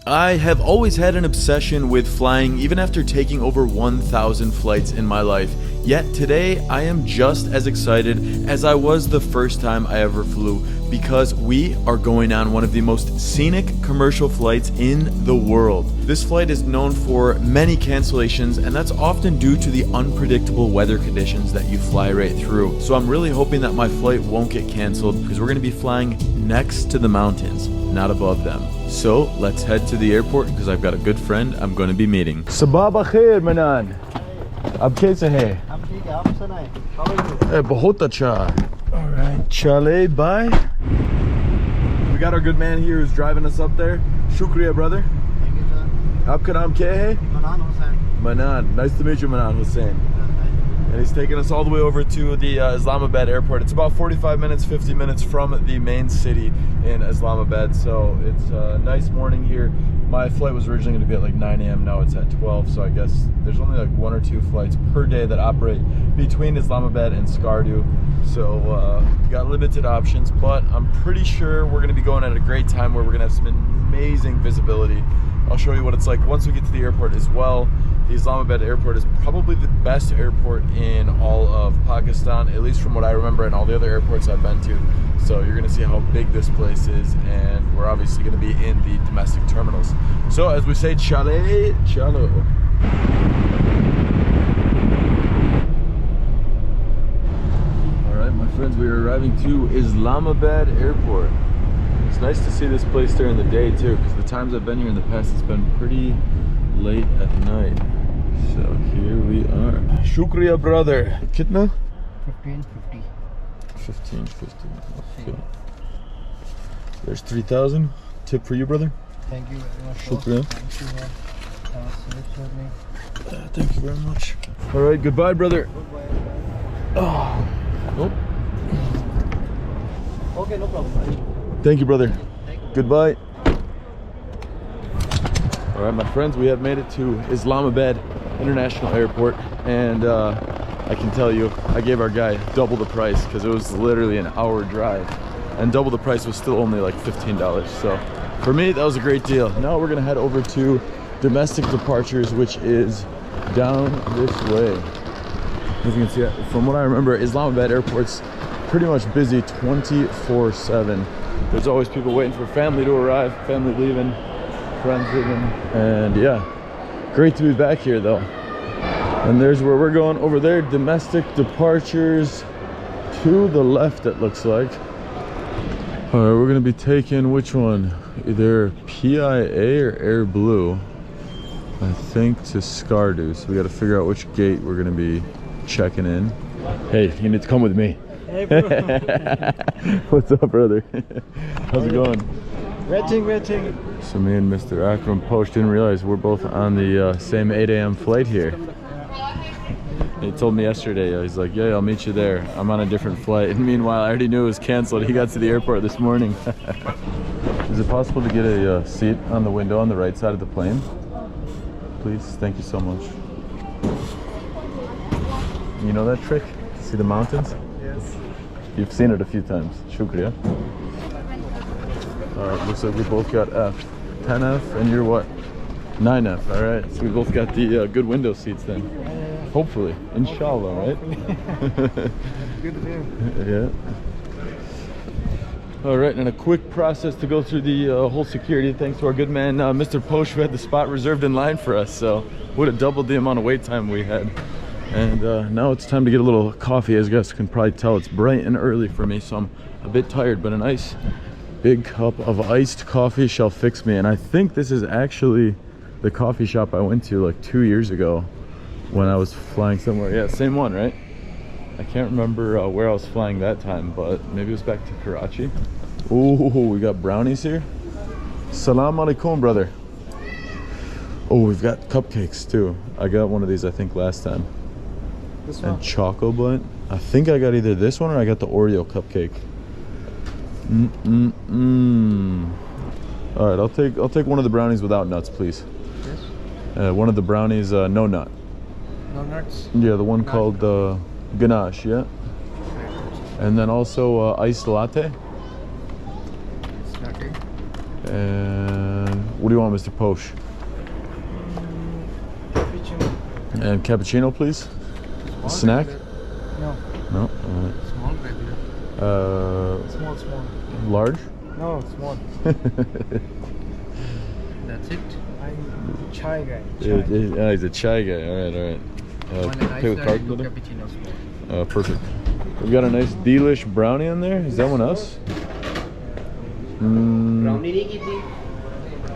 I have always had an obsession with flying, even after taking over 1,000 flights in my life. Yet today, I am just as excited as I was the first time I ever flew, because we are going on one of the most scenic commercial flights in the world. This flight is known for many cancellations, and that's often due to the unpredictable weather conditions that you fly right through. So I'm really hoping that my flight won't get canceled, because we're going to be flying next to the mountains, not above them. So let's head to the airport, because I've got a good friend I'm going to be meeting. Sabah khair manan. Ab kaise hai? Bahut acha. All right, chale, bye. We got our good man here who's driving us up there. Shukriya, brother. Thank you, sir. Aapka naam kya hai? Manan Hussain. Manan. Nice to meet you, Manan Hussain. And he's taking us all the way over to the Islamabad airport. It's about 45 minutes, 50 minutes from the main city in Islamabad. So it's a nice morning here. My flight was originally going to be at like 9 a.m. Now it's at 12. So I guess there's only like 1 or 2 flights per day that operate between Islamabad and Skardu. So got limited options, but I'm pretty sure we're going to be going at a great time where we're going to have some amazing visibility. I'll show you what it's like once we get to the airport as well. The Islamabad airport is probably the best airport in all of Pakistan, at least from what I remember, and all the other airports I've been to. So you're going to see how big this place is, and we're obviously going to be in the domestic terminals. So as we say, chale, chalo. All right, my friends, we are arriving to Islamabad airport. It's nice to see this place during the day too, because the times I've been here in the past, it's been pretty late at night. So here we are. Shukriya, brother. Kitna? 1550. 1550. Okay. There's 3,000. Tip for you, brother. Thank you very much. Shukriya. Thank you, man. Have a safe journey. Thank you very much. All right, goodbye, brother. Goodbye. Oh. Nope. Okay, no problem. Thank you, brother. Goodbye. All right, my friends, we have made it to Islamabad International Airport, and I can tell you, I gave our guy double the price because it was literally an hour drive, and double the price was still only like $15. So for me, that was a great deal. Now we're gonna head over to domestic departures, which is down this way. As you can see, from what I remember, Islamabad airport's pretty much busy 24/7. There's always people waiting for family to arrive, family leaving, friends leaving, and yeah, great to be back here though. And there's where we're going over there, domestic departures to the left, it looks like. All right, we're gonna be taking which one? Either PIA or Air Blue, I think, to Skardu. So we got to figure out which gate we're gonna be checking in. Hey, you need to come with me. Hey, bro. What's up, brother? How's it going? Waiting. So me and Mr. Akram Posh didn't realize we're both on the same 8 a.m. flight here. He told me yesterday, he's like, yeah, I'll meet you there. I'm on a different flight. And meanwhile, I already knew it was canceled. He got to the airport this morning. Is it possible to get a seat on the window on the right side of the plane? Please, thank you so much. You know that trick? See the mountains? Yes. You've seen it a few times. Shukriya. Alright, looks like we both got F. 10F, and you're what? 9F, alright. So we both got the good window seats then. Hopefully. Inshallah, right? Good to hear. Yeah. Alright, and a quick process to go through the whole security. Thanks to our good man, Mr. Posh, who had the spot reserved in line for us. So would have doubled the amount of wait time we had. And now it's time to get a little coffee. As you guys can probably tell, it's bright and early for me, so I'm a bit tired, but a nice big cup of iced coffee shall fix me. And I think this is actually the coffee shop I went to like 2 years ago when I was flying somewhere. Yeah, same one, right? I can't remember where I was flying that time, but maybe it was back to Karachi. Ooh, we got brownies here. Salam alaikum, brother. Oh, we've got cupcakes too. I got one of these, I think, last time. This one? And choco blunt. I think I got either this one or I got the Oreo cupcake. All right, I'll take one of the brownies without nuts, please. Yes. One of the brownies, no nut. No nuts? Yeah, the one called ganache, yeah. And then also iced latte. Latte. And What do you want, Mr. Posh? Cappuccino. And cappuccino, please. A snack? No. No. All right. Small regular. Small. Large? No, small. That's it. I'm chai guy. He's a chai guy. All right. Pay with card, brother? Cappuccino small. Perfect. We've got a nice delish brownie on there. Is that one us?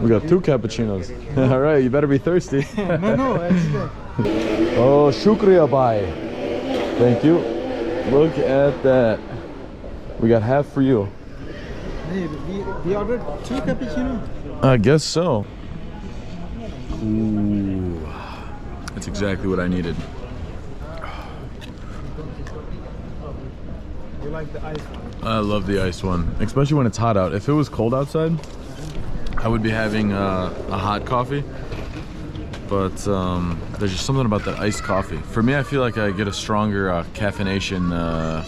We got 2 cappuccinos. All right, you better be thirsty. No, that's good. Oh, shukriya bhai. Thank you. Look at that. We got half for you. Hey, we ordered 2 cappuccino. I guess so. Ooh, that's exactly what I needed. You like the ice one? I love the iced one, especially when it's hot out. If it was cold outside, I would be having a hot coffee. But there's just something about that iced coffee. For me, I feel like I get a stronger caffeination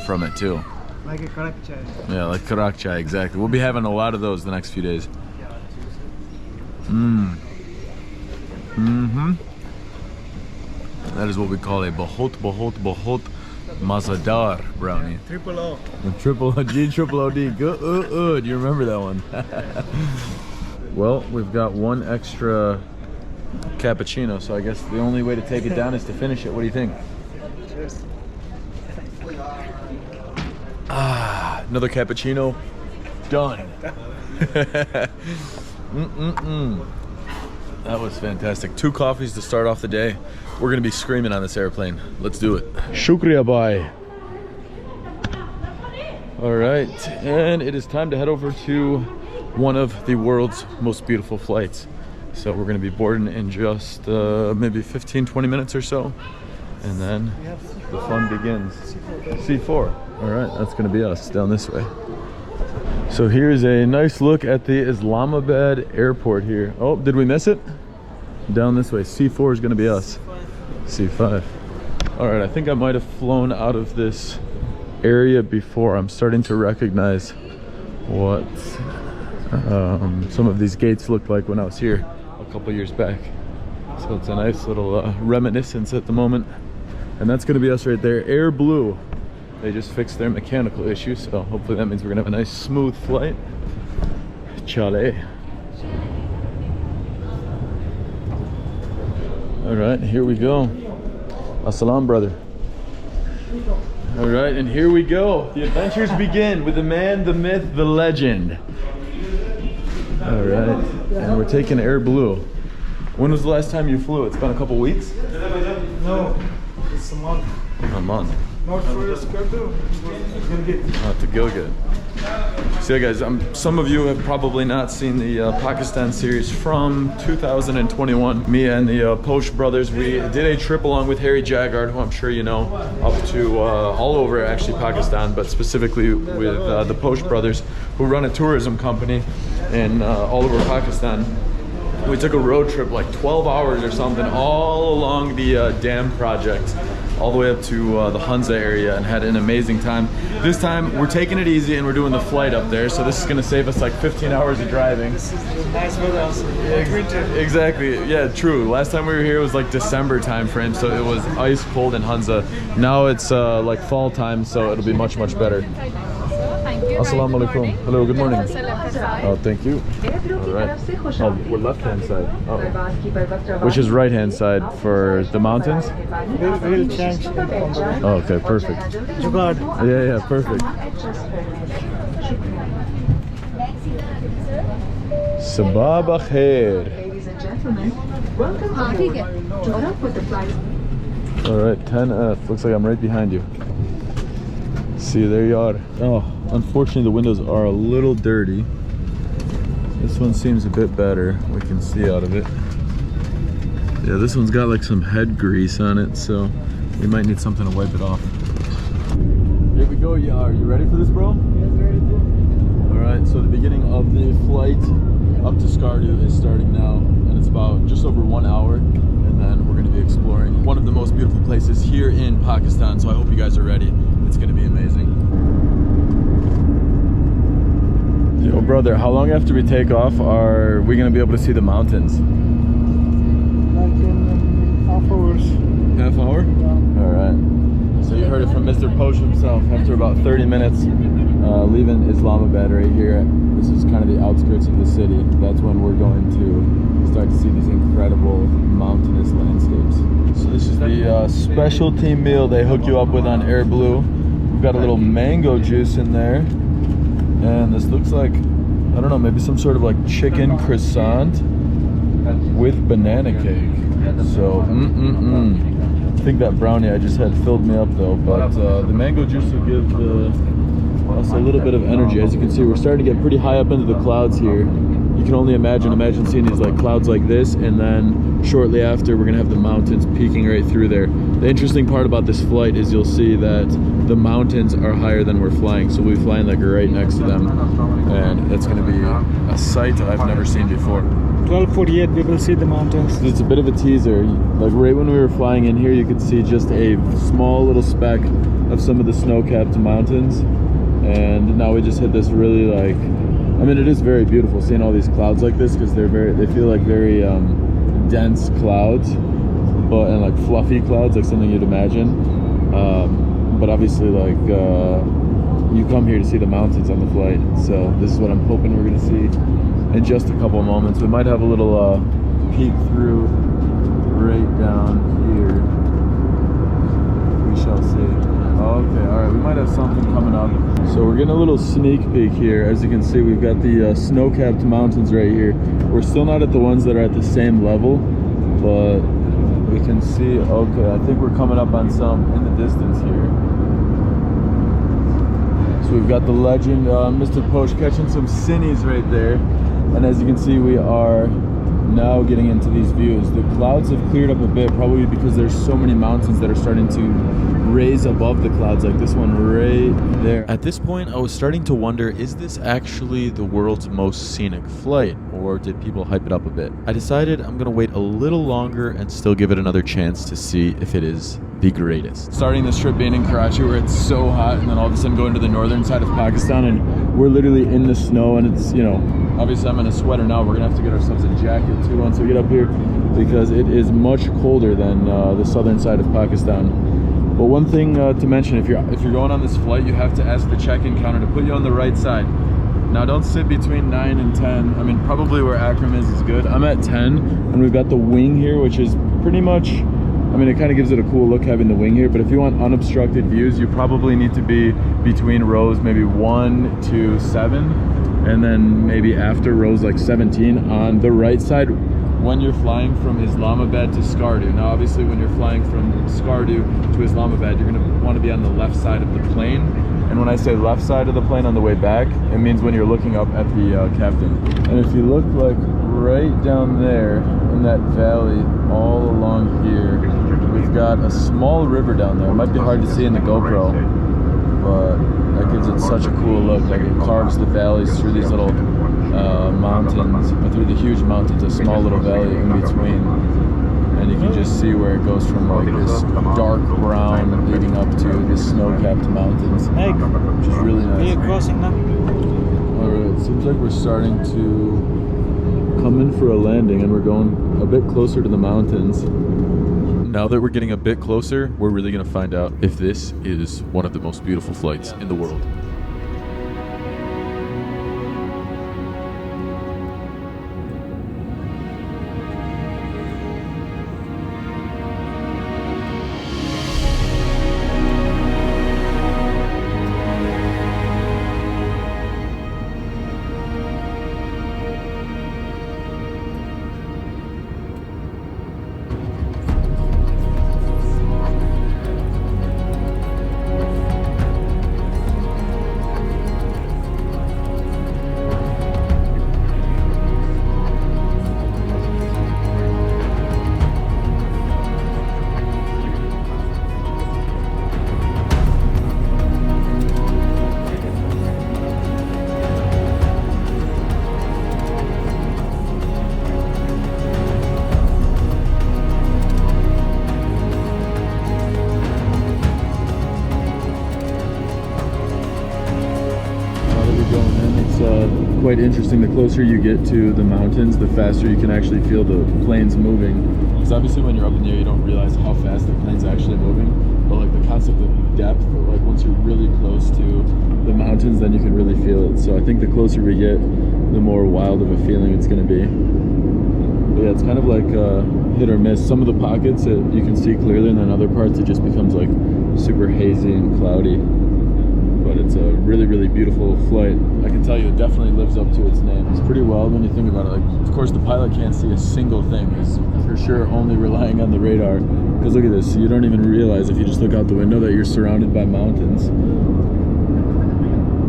from it too. Like a karak chai. Yeah, like karak chai, exactly. We'll be having a lot of those the next few days. That is what we call a bahut mazadar brownie. Triple O. Triple OD. Good. You remember that one? Well, we've got 1 extra cappuccino, so I guess the only way to take it down is to finish it. What do you think? Cheers. Another cappuccino. Done. That was fantastic. 2 coffees to start off the day. We're gonna be screaming on this airplane. Let's do it. Shukriya bhai. All right, and it is time to head over to one of the world's most beautiful flights. So we're gonna be boarding in just maybe 15-20 minutes or so, and then the fun begins. C4. All right, that's gonna be us down this way. So here's a nice look at the Islamabad airport here. Oh, did we miss it? Down this way. C4 is gonna be us. C5. All right, I think I might have flown out of this area before. I'm starting to recognize what some of these gates looked like when I was here a couple years back. So it's a nice little reminiscence at the moment. And that's gonna be us right there, Air Blue. They just fixed their mechanical issue, so hopefully that means we're gonna have a nice smooth flight. Chale. All right, here we go. Assalam, brother. All right, and here we go. The adventures begin with the man, the myth, the legend. All right, and we're taking Air Blue. When was the last time you flew? It's been a couple weeks? No, it's a month. A month. Not for Skardu. To Gilgit. So yeah, guys, some of you have probably not seen the Pakistan series from 2021. Me and the Posh brothers, we did a trip along with Harry Jaggard, who I'm sure you know, up to all over actually Pakistan, but specifically with the Posh brothers, who run a tourism company in all over Pakistan. We took a road trip like 12 hours or something all along the dam project, all the way up to the Hunza area, and had an amazing time. This time we're taking it easy and we're doing the flight up there, so this is going to save us like 15 hours of driving. This is nice weather also. Winter. Exactly, yeah, true. Last time we were here was like December time frame, so it was ice cold in Hunza. Now it's like fall time, so it'll be much better. Assalamu alaikum. Hello, good morning. Oh, thank you. All right. Oh, we're left-hand side. Oh. Which is right-hand side for the mountains? We'll change. Oh, okay, perfect. Jugaad. Yeah, perfect. Sabah khair. Ladies and gentlemen, welcome aboard. To help with the flight. All right, 10F. Looks like I'm right behind you. See, there you are. Oh, unfortunately the windows are a little dirty. This one seems a bit better. We can see out of it. Yeah, this one's got like some head grease on it, so we might need something to wipe it off. Here we go, Yar. You ready for this, bro? Yes, ready to. All right, so the beginning of the flight up to Skardu is starting now, and it's about just over 1 hour, and then we're going to be exploring one of the most beautiful places here in Pakistan, so I hope you guys are ready. It's going to be amazing. Yo, brother, how long after we take off are we going to be able to see the mountains? Like in half hours. Half hour? Yeah. All right. So you heard it from Mr. Posh himself. After about 30 minutes, leaving Islamabad right here. This is kind of the outskirts of the city. That's when we're going to start to see these incredible mountainous landscapes. So this is the specialty meal they hook you up with on Air Blue. We've got a little mango juice in there. And this looks like, I don't know, maybe some sort of like chicken croissant with banana cake. So, I think that brownie I just had filled me up though. But the mango juice will give us a little bit of energy. As you can see, we're starting to get pretty high up into the clouds here. You can only imagine seeing these like clouds like this, and then shortly after we're gonna have the mountains peeking right through there. The interesting part about this flight is you'll see that the mountains are higher than we're flying, so we'll be flying like right next to them, and it's gonna be a sight I've never seen before. 12:48 we will see the mountains. It's a bit of a teaser. Like right when we were flying in here, you could see just a small little speck of some of the snow-capped mountains, and now we just hit this really like, I mean, it is very beautiful seeing all these clouds like this, because they feel like very dense clouds, and like fluffy clouds, like something you'd imagine. But obviously, like you come here to see the mountains on the flight, so this is what I'm hoping we're gonna see in just a couple of moments. We might have a little peek through right down here. We shall see. Okay, all right, we might have something coming up. So we're getting a little sneak peek here. As you can see, we've got the snow-capped mountains right here. We're still not at the ones that are at the same level, but we can see, okay, I think we're coming up on some in the distance here. So we've got the legend, Mr. Posh catching some Scenics right there. And as you can see, we are now getting into these views. The clouds have cleared up a bit, probably because there's so many mountains that are starting to raise above the clouds, like this one right there. At this point, I was starting to wonder, is this actually the world's most scenic flight, or did people hype it up a bit? I decided I'm gonna wait a little longer and still give it another chance to see if it is the greatest. Starting this trip being in Karachi where it's so hot, and then all of a sudden going to the northern side of Pakistan and we're literally in the snow, and it's, you know, obviously I'm in a sweater now. We're gonna have to get ourselves a jacket too once we get up here, because it is much colder than the southern side of Pakistan. But one thing to mention, if you're going on this flight, you have to ask the check-in counter to put you on the right side. Now don't sit between 9 and 10. I mean, probably where Akram is good. I'm at 10, and we've got the wing here, which is pretty much, I mean, it kind of gives it a cool look having the wing here, but if you want unobstructed views, you probably need to be between rows maybe 1 to 7, and then maybe after rows like 17 on the right side when you're flying from Islamabad to Skardu. Now obviously when you're flying from Skardu to Islamabad, you're going to want to be on the left side of the plane. And when I say left side of the plane on the way back, it means when you're looking up at the captain. And if you look like right down there in that valley all along here, we've got a small river down there. It might be hard to see in the GoPro, but that gives it such a cool look. Like it carves the valleys through these little mountains, or through the huge mountains, a small little valley in between. And you can just see where it goes from like this dark brown leading up to the snow-capped mountains, which is really nice. Are you crossing now? Alright, it seems like we're starting to come in for a landing, and we're going a bit closer to the mountains. Now that we're getting a bit closer, we're really going to find out if this is one of the most beautiful flights in the world. quite interesting. The closer you get to the mountains, the faster you can actually feel the planes moving. Because obviously when you're up in the air, you don't realize how fast the plane's actually moving. But like the concept of depth, like once you're really close to the mountains, then you can really feel it. So I think the closer we get, the more wild of a feeling it's going to be. But yeah, it's kind of like hit or miss. Some of the pockets you can see clearly, and then other parts it just becomes like super hazy and cloudy. But it's a really, really beautiful flight. I can tell you it definitely lives up to its name. It's pretty wild when you think about it. Like, of course, the pilot can't see a single thing. He's for sure only relying on the radar. Because look at this, you don't even realize if you just look out the window that you're surrounded by mountains.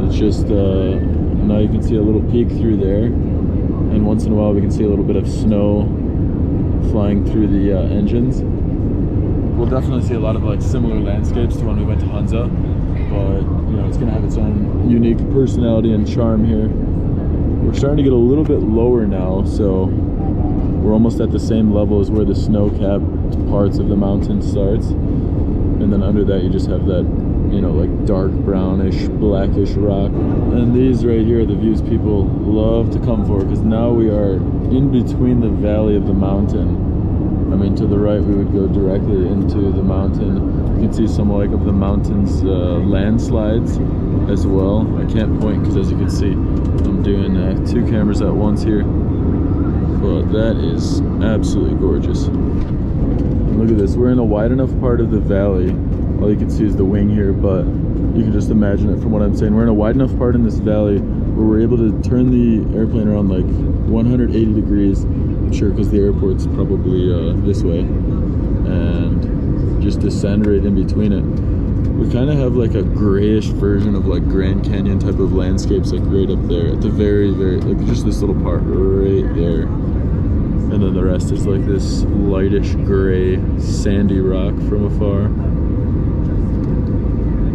It's just, now you can see a little peak through there. And once in a while we can see a little bit of snow flying through the engines. We'll definitely see a lot of like similar landscapes to when we went to Hunza. But you know, it's gonna have its own unique personality and charm here. We're starting to get a little bit lower now, so we're almost at the same level as where the snow-capped parts of the mountain starts. And then under that you just have that, you know, like dark brownish, blackish rock. And these right here are the views people love to come for, because now we are in between the valley of the mountain. I mean, to the right we would go directly into the mountain. You can see some like of the mountain's landslides as well. I can't point because, as you can see, I'm doing two cameras at once here. But that is absolutely gorgeous. And look at this, we're in a wide enough part of the valley. All you can see is the wing here, but you can just imagine it from what I'm saying. We're in a wide enough part in this valley where we're able to turn the airplane around like 180 degrees. I'm sure because the airport's probably this way. And just descend right in between it. We kind of have like a grayish version of like Grand Canyon type of landscapes, like right up there at the very, like just this little part right there. And then the rest is like this lightish gray sandy rock from afar.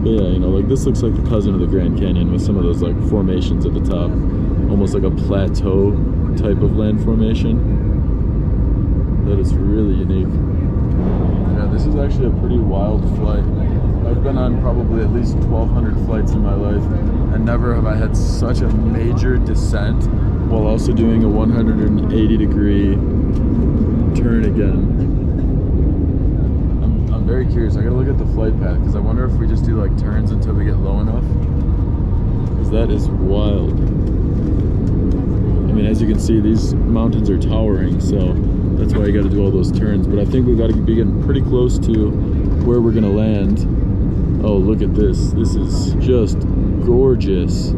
But yeah, you know, like this looks like the cousin of the Grand Canyon with some of those like formations at the top. Almost like a plateau type of land formation. That is really unique. Yeah, this is actually a pretty wild flight. I've been on probably at least 1,200 flights in my life, and never have I had such a major descent while also doing a 180 degree turn again. I'm very curious. I gotta look at the flight path, because I wonder if we just do like turns until we get low enough, because that is wild. I mean, as you can see, these mountains are towering, so that's why you got to do all those turns. But I think we've got to be getting pretty close to where we're gonna land. Oh, look at this. This is just gorgeous.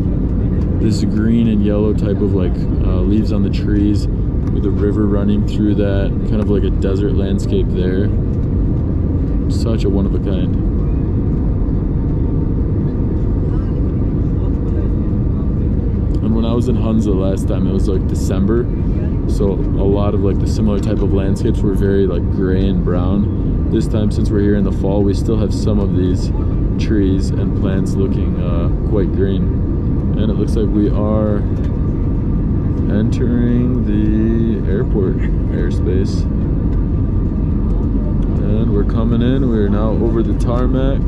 This green and yellow type of like leaves on the trees with a river running through that, kind of like a desert landscape there. Such a one of a kind. And when I was in Hunza last time, it was like December, so a lot of like the similar type of landscapes were very like gray and brown. This time, since we're here in the fall, we still have some of these trees and plants looking quite green. And it looks like we are entering the airport airspace. And we're coming in. We're now over the tarmac.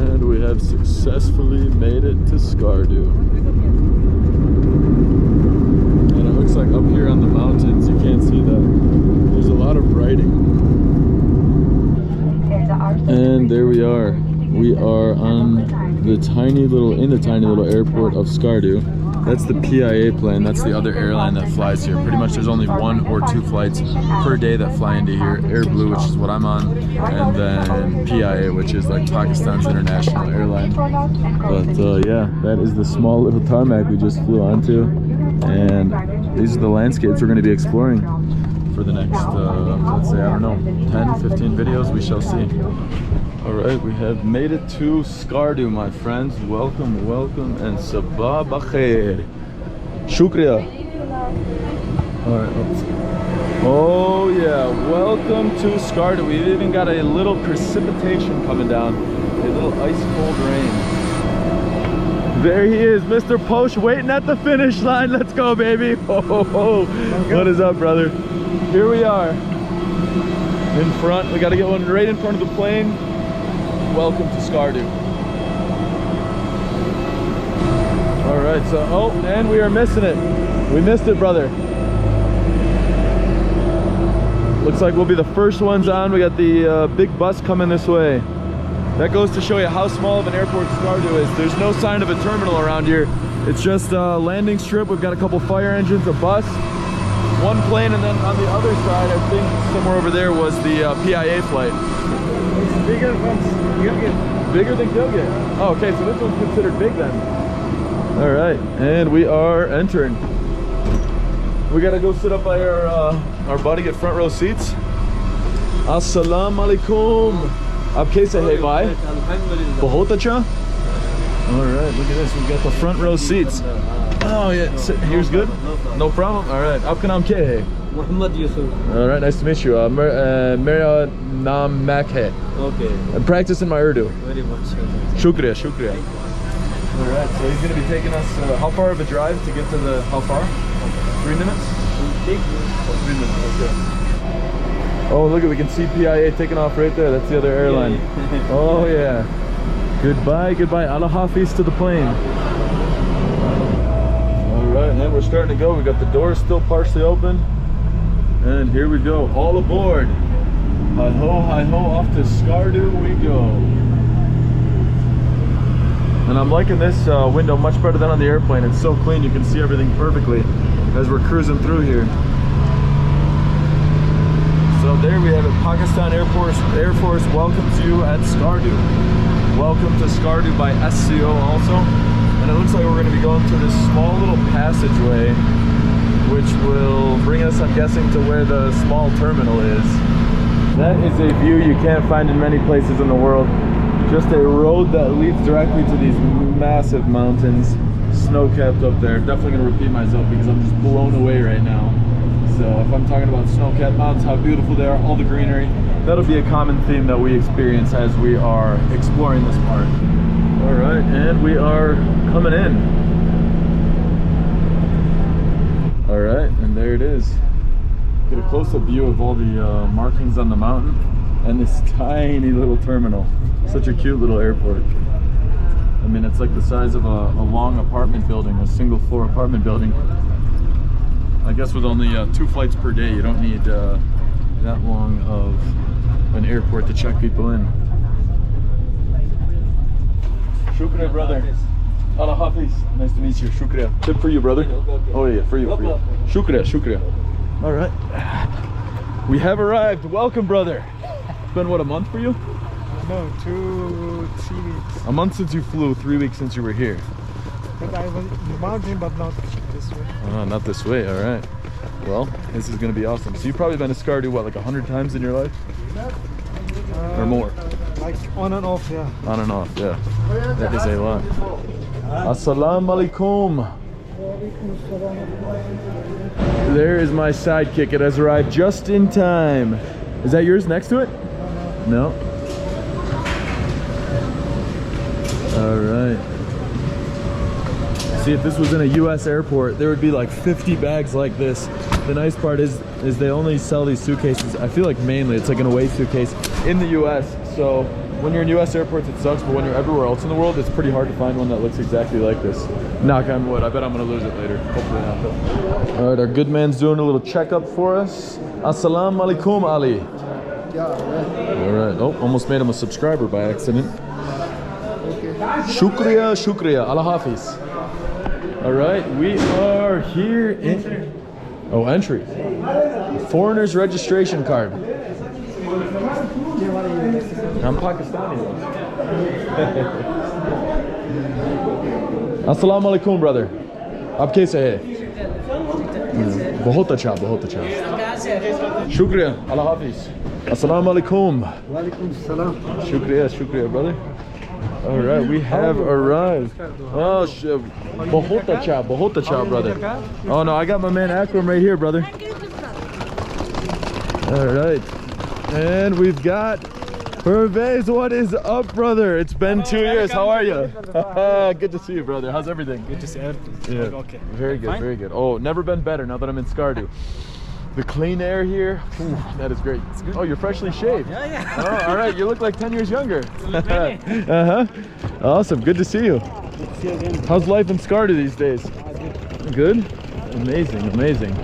And we have successfully made it to Skardu. And it looks like up here on the mountains, you can't see that. There's a lot of writing. And there we are. We are on the tiny little airport of Skardu. That's the PIA plane. That's the other airline that flies here. Pretty much there's only 1 or 2 flights per day that fly into here. Air Blue, which is what I'm on, and then PIA, which is like Pakistan's international airline. But yeah, that is the small little tarmac we just flew onto. And these are the landscapes we're going to be exploring for the next, let's say, I don't know, 10, 15 videos. We shall see. All right, we have made it to Skardu, my friends. Welcome, welcome, and sabah bakhair. Shukriya. All right, let's go. Oh yeah, welcome to Skardu. We've even got a little precipitation coming down, a little ice cold rain. There he is, Mr. Posh, waiting at the finish line. Let's go, baby. Oh, ho, ho. What is up, brother? Here we are in front. We got to get one right in front of the plane. Welcome to Skardu. All right, so, oh, and we are missing it. We missed it, brother. Looks like we'll be the first ones on. We got the big bus coming this way. That goes to show you how small of an airport Skardu is. There's no sign of a terminal around here. It's just a landing strip. We've got a couple fire engines, a bus, one plane, and then on the other side, I think somewhere over there was the PIA flight. It's bigger than Gilgit. Bigger than Gilgit. Oh, okay, so this one's considered big then. All right, and we are entering. We gotta go sit up by our buddy, get front row seats. Assalamu alaikum. Ab kaise hai bhai? Bahut acha. All right, look at this. We've got the front row seats. Oh yeah, here's good. No problem. All right. Aapka naam kya hai? Muhammad Yusuf. All right, nice to meet you. Mera naam Nomac hai. Okay. I'm practicing my Urdu. Very much. Shukriya, shukriya. All right, so he's going to be taking us. How far of a drive to get to the? How far? 3 minutes. 3 minutes. Okay. Oh, look at, we can see PIA taking off right there. That's the other airline. Yeah. Oh yeah. Goodbye, goodbye. Allah Hafiz to the plane. All right, and then we're starting to go. We got the doors still partially open. And here we go. All aboard. Hi ho, off to Skardu we go. And I'm liking this window much better than on the airplane. It's so clean, you can see everything perfectly as we're cruising through here. So there we have it. Pakistan Air Force welcomes you at Skardu. Welcome to Skardu by SCO also. And it looks like we're going to be going through this small little passageway, which will bring us, I'm guessing, to where the small terminal is. That is a view you can't find in many places in the world. Just a road that leads directly to these massive mountains, snow-capped up there. Definitely going to repeat myself because I'm just blown away right now. So if I'm talking about snow-capped mountains, how beautiful they are, all the greenery, that'll be a common theme that we experience as we are exploring this park. All right, and we are coming in. All right, and there it is. Get a close-up view of all the markings on the mountain and this tiny little terminal. Such a cute little airport. I mean, it's like the size of a long apartment building, a single-floor apartment building. I guess with only 2 flights per day, you don't need that long of an airport to check people in. Shukriya, brother. Allah Hafiz. Nice to meet you. Shukriya. Tip for you, brother. Oh yeah, for you. Shukriya, shukriya. All right. We have arrived. Welcome, brother. It's been, what, a month for you? No, 2, 3 weeks. A month since you flew, 3 weeks since you were here. But I was in the mountain, but not this way. Oh, not this way. All right. Well, this is going to be awesome. So you've probably been to Skardu, what, like 100 times in your life? Or more? Like on and off, yeah. On and off, yeah. That is a lot. Assalamu alaikum. There is my sidekick. It has arrived just in time. Is that yours next to it? No. All right. See, if this was in a US airport, there would be like 50 bags like this. The nice part is they only sell these suitcases, I feel like mainly, it's like an away suitcase in the US. So when you're in US airports, it sucks, but when you're everywhere else in the world, it's pretty hard to find one that looks exactly like this. Knock on wood. I bet I'm gonna lose it later. Hopefully not though. All right, our good man's doing a little checkup for us. Assalamu alaikum, Ali. All right. Oh, almost made him a subscriber by accident. Shukriya, shukriya. Allah Hafiz. All right, we are here in... Oh, entry. Foreigner's registration card. I'm Pakistani. Assalamu alaikum, brother. Ab kaise hai? Bahut acha, bahut acha. Shukriya. Allah Hafiz. Assalamu alaikum. Wa alaikum salam. Shukriya, shukriya, brother. All right, we have arrived. Oh, bahut acha, brother. Oh no, I got my man Akram right here, brother. All right, and we've got Pervez. What is up, brother? It's been 2 years. How are you? Good to see you, brother. How's everything? Good to see everything. Yeah. Okay. Very good, very good. Oh, never been better now that I'm in Skardu. The clean air here, ooh, that is great. Oh, you're freshly shaved. Yeah. Oh, all right, you look like 10 years younger. Uh-huh. Awesome, good to see you. See you again. How's life in Skardu these days? Good? Amazing, amazing.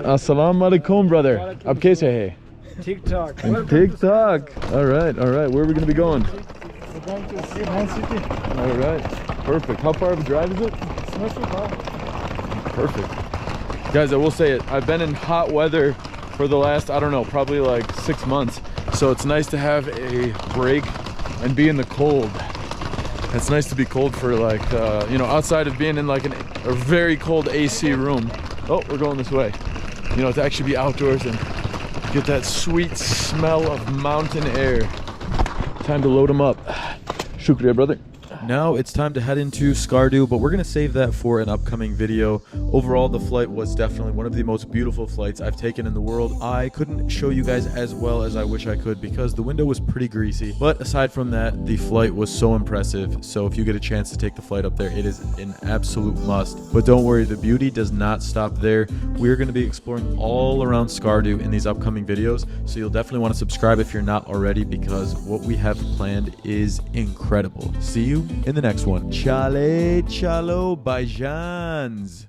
Assalamu alaikum, brother. Ab kaise hai? TikTok. TikTok. All right. Where are we going to be going? We're going to see Man City. All right. Perfect. How far of a drive is it? It's not too far. Perfect. Guys, I will say it. I've been in hot weather for the last, I don't know, probably like 6 months. So it's nice to have a break and be in the cold. It's nice to be cold for like, you know, outside of being in like a very cold AC room. Oh, we're going this way. You know, to actually be outdoors and get that sweet smell of mountain air. Time to load them up. Shukriya, brother. Now it's time to head into Skardu, but we're going to save that for an upcoming video. Overall, the flight was definitely one of the most beautiful flights I've taken in the world. I couldn't show you guys as well as I wish I could because the window was pretty greasy. But aside from that, the flight was so impressive. So if you get a chance to take the flight up there, it is an absolute must. But don't worry, the beauty does not stop there. We're going to be exploring all around Skardu in these upcoming videos. So you'll definitely want to subscribe if you're not already because what we have planned is incredible. See you in the next one. Chale, chalo, bhaijans.